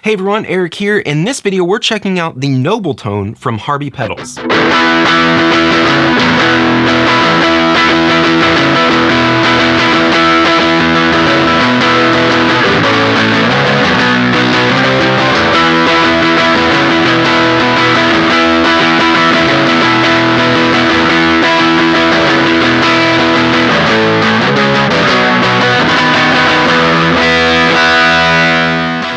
Hey everyone, Eric here. In this video, we're checking out the Noble Tone from Harby Pedals.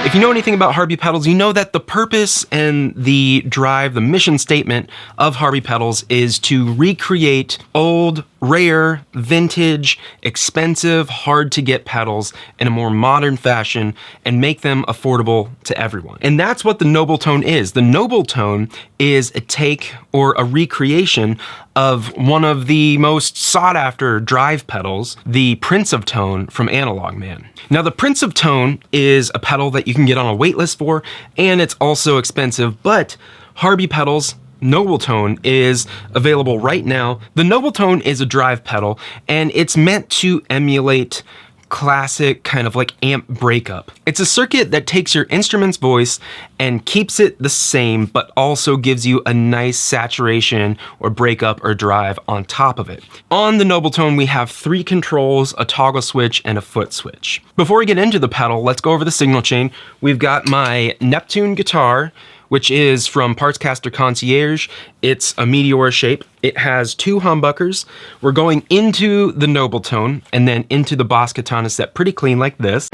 If you know anything about Harby Pedals, you know that the purpose and the drive, the mission statement of Harby Pedals is to recreate old, rare, vintage, expensive, hard to get pedals in a more modern fashion and make them affordable to everyone. And that's what the Noble Tone is. The Noble Tone is a take or a recreation of one of the most sought after drive pedals, the Prince of Tone from Analog Man. Now the Prince of Tone is a pedal that you can get on a wait list for, and it's also expensive, but Harby Pedals Noble Tone is available right now. The Noble Tone is a drive pedal, and it's meant to emulate classic kind of like amp breakup. It's a circuit that takes your instrument's voice and keeps it the same, but also gives you a nice saturation or breakup or drive on top of it. On the Noble Tone, we have 3 controls, a toggle switch, and a foot switch. Before we get into the pedal, let's go over the signal chain. We've got my Neptune guitar, which is from Partscaster Concierge. It's a meteor shape. It has 2 humbuckers. We're going into the Noble Tone and then into the Boss Katana set pretty clean like this.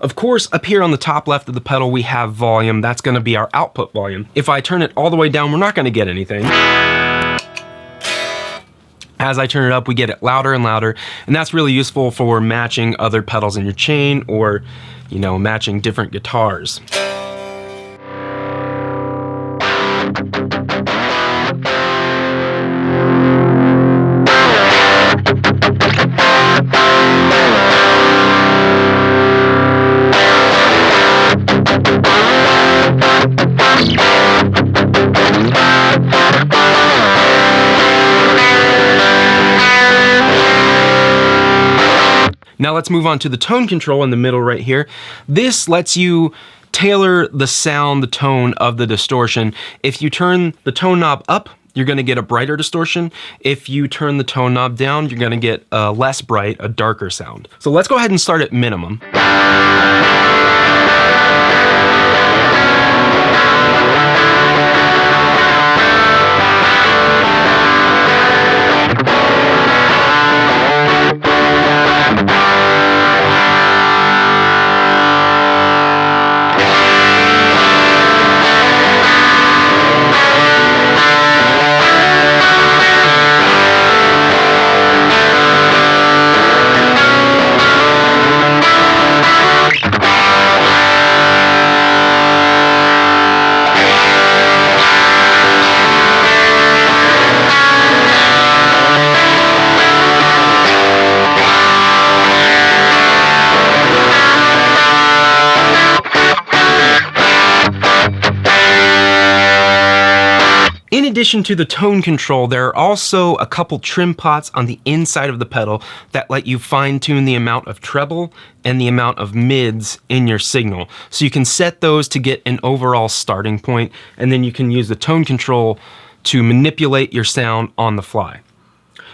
Of course, up here on the top left of the pedal, we have volume. That's gonna be our output volume. If I turn it all the way down, we're not gonna get anything. As I turn it up, we get it louder and louder, and that's really useful for matching other pedals in your chain or, you know, matching different guitars. Now let's move on to the tone control in the middle right here. This lets you tailor the sound, the tone of the distortion. If you turn the tone knob up, you're gonna get a brighter distortion. If you turn the tone knob down, you're gonna get a less bright, a darker sound. So let's go ahead and start at minimum. In addition to the tone control, there are also a couple trim pots on the inside of the pedal that let you fine tune the amount of treble and the amount of mids in your signal. So you can set those to get an overall starting point, and then you can use the tone control to manipulate your sound on the fly.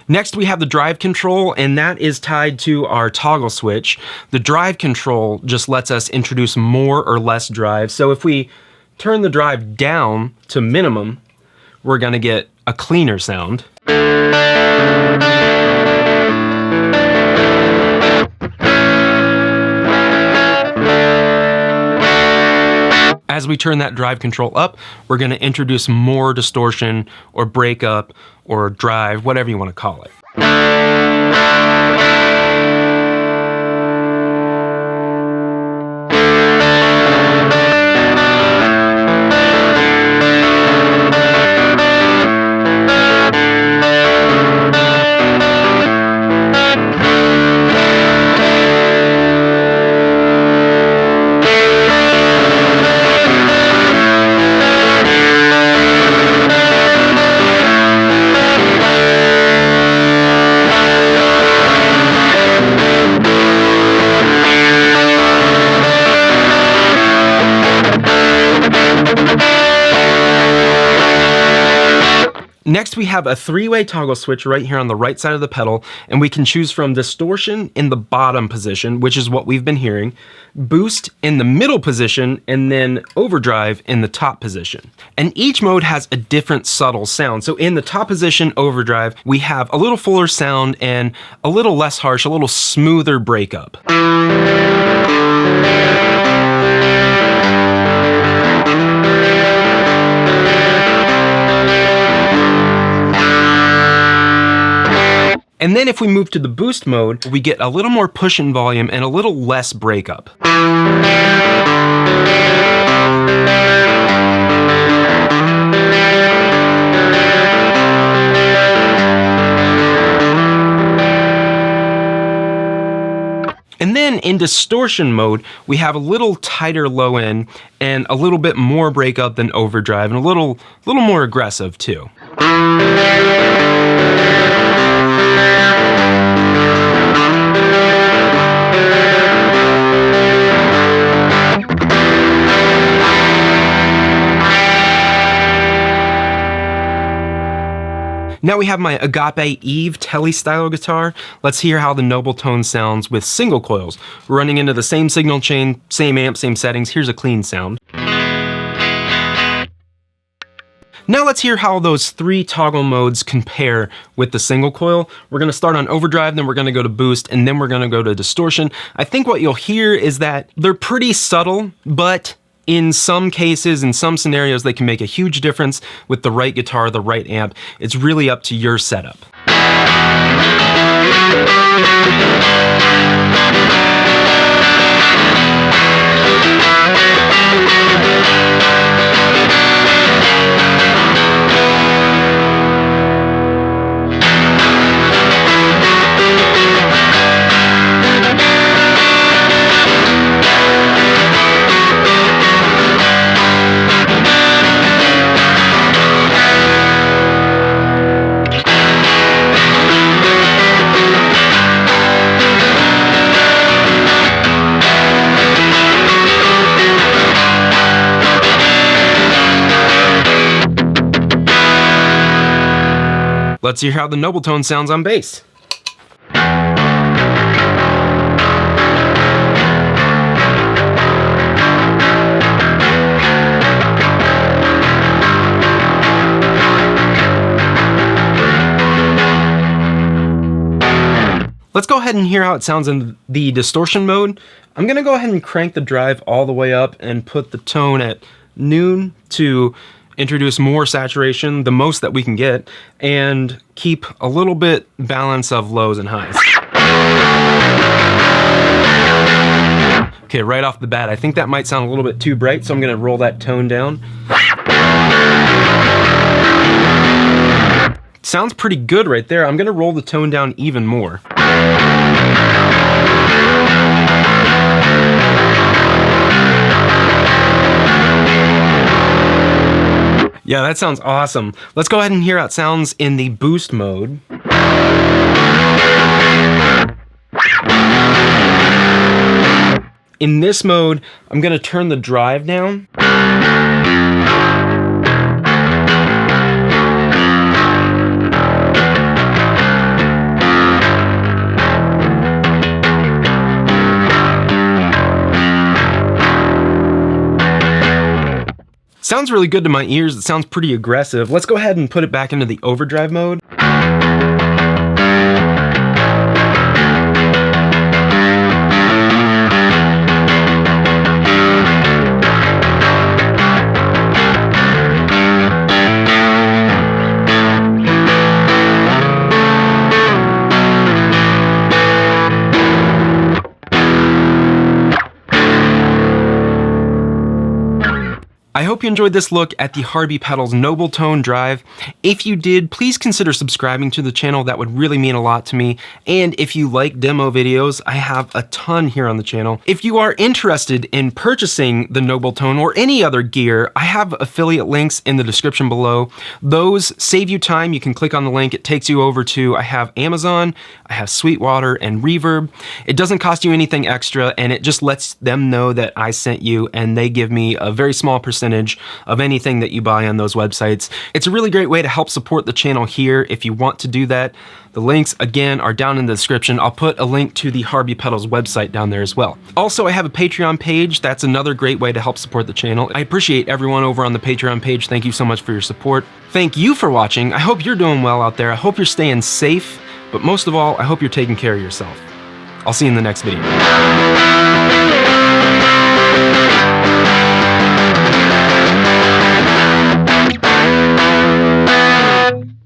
Next, we have the drive control, and that is tied to our toggle switch. The drive control just lets us introduce more or less drive. So if we turn the drive down to minimum, we're gonna get a cleaner sound. As we turn that drive control up, we're gonna introduce more distortion or breakup or drive, whatever you wanna call it. Next, we have a 3-way toggle switch right here on the right side of the pedal, and we can choose from distortion in the bottom position, which is what we've been hearing, boost in the middle position, and then overdrive in the top position. And each mode has a different subtle sound. So in the top position, overdrive, we have a little fuller sound and a little less harsh, a little smoother breakup. And then if we move to the boost mode, we get a little more push in volume and a little less breakup. And then in distortion mode, we have a little tighter low end and a little bit more breakup than overdrive, and a little more aggressive too. Now we have my Agape Eve Tele style guitar. Let's hear how the Noble Tone sounds with single coils. Running into the same signal chain, same amp, same settings. Here's a clean sound. Now let's hear how those 3 toggle modes compare with the single coil. We're gonna start on overdrive, then we're gonna go to boost, and then we're gonna go to distortion. I think what you'll hear is that they're pretty subtle, but in some cases, in some scenarios, they can make a huge difference with the right guitar, the right amp. It's really up to your setup. Let's hear how the Noble Tone sounds on bass. Let's go ahead and hear how it sounds in the distortion mode. I'm gonna go ahead and crank the drive all the way up and put the tone at noon to introduce more saturation, the most that we can get, and keep a little bit balance of lows and highs. Okay, right off the bat, I think that might sound a little bit too bright, so I'm gonna roll that tone down. Sounds pretty good right there. I'm gonna roll the tone down even more. Yeah, that sounds awesome. Let's go ahead and hear how it sounds in the boost mode. In this mode, I'm gonna turn the drive down. Sounds really good to my ears. It sounds pretty aggressive. Let's go ahead and put it back into the overdrive mode. I hope you enjoyed this look at the Harby Pedals Noble Tone Drive. If you did, please consider subscribing to the channel. That would really mean a lot to me. And if you like demo videos, I have a ton here on the channel. If you are interested in purchasing the Noble Tone or any other gear, I have affiliate links in the description below. Those save you time. You can click on the link. It takes you over to, I have Amazon, I have Sweetwater, and Reverb. It doesn't cost you anything extra, and it just lets them know that I sent you, and they give me a very small percentage percentage of anything that you buy on those websites. It's a really great way to help support the channel here if you want to do that. The links, again, are down in the description. I'll put a link to the Harby Pedals website down there as well. Also, I have a Patreon page. That's another great way to help support the channel. I appreciate everyone over on the Patreon page. Thank you so much for your support. Thank you for watching. I hope you're doing well out there. I hope you're staying safe, but most of all, I hope you're taking care of yourself. I'll see you in the next video.